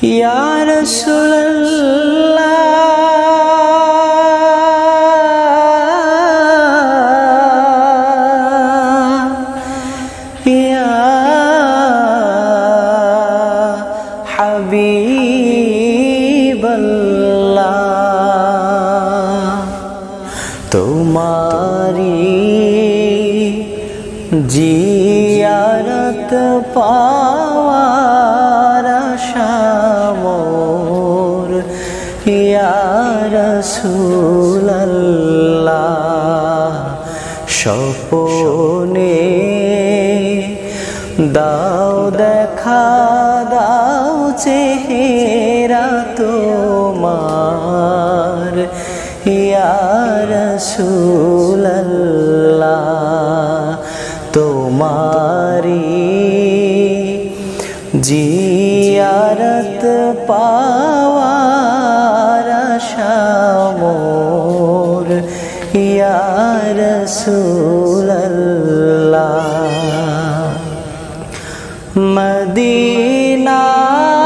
ইয়া রাসূলুল্লাহ ইয়া হাবিবাল্লাহ তোমারি জিয়ারত পাওয়ার আশা মোর ইয়া রাসূলুল্লাহ স্বপ্নে দাও দেখা দাও চেহারা তোমার ইয়া রাসূলুল্লাহ তোমারি জিয়ারত পাওয়ার আশা মোর ইয়া রাসূলুল্লাহ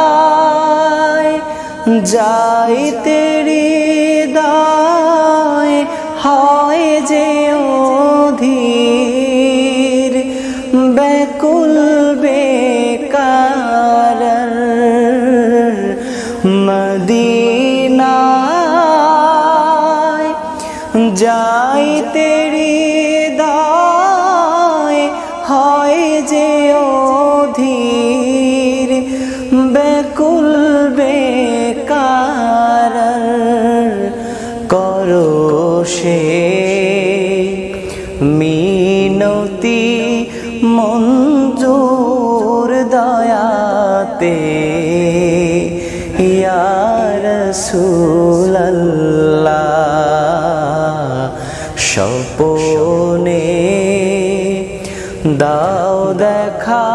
মদিনায় যাইতে হৃদয় হয় যে অধীর ব্যাকুল বেকার মদিনায় যাইতে হৃদয় হয় যে অধীর ব্যাকুল বেকার করো সে মিনতি মঞ্জুর দয়াতে ইয়া রাসূলুল্লাহ স্বপ্নে দাও দেখা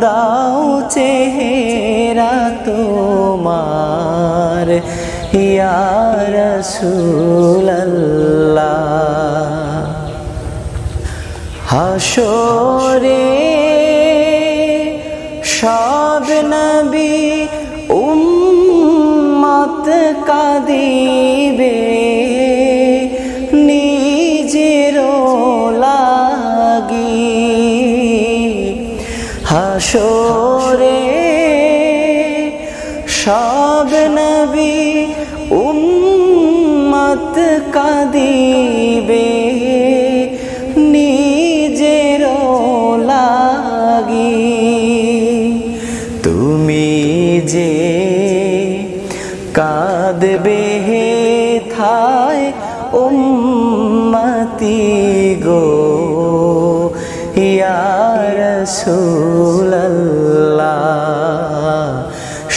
দাও চেহারা তোমার ইয়া রাসূলুল্লাহ হাসরে সব নবী উম্মত কাঁদিবে নিজের লাগি হাসরে সব নবী উম্মত কাঁদিবে নিজের লাগি তুমি যে কাঁদবে থায় উম্মতি গো ইয়া রাসূলুল্লাহ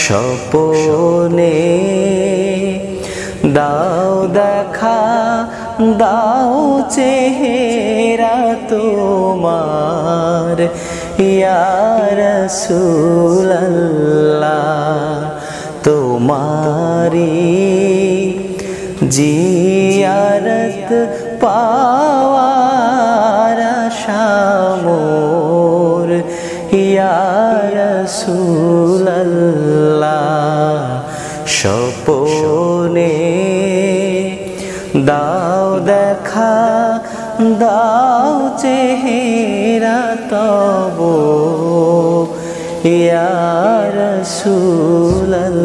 স্বপ্নে দাও দেখা দাও চেহারা তোমার ইয়া রাসূলুল্লাহ তোমারি জিয়ারত পাওয়ার আশা মোর ইয়া রাসূলুল্লাহ স্বপ্নে দাও দেখা দাও চেহারা তব ইয়া রাসূলুল্লাহ।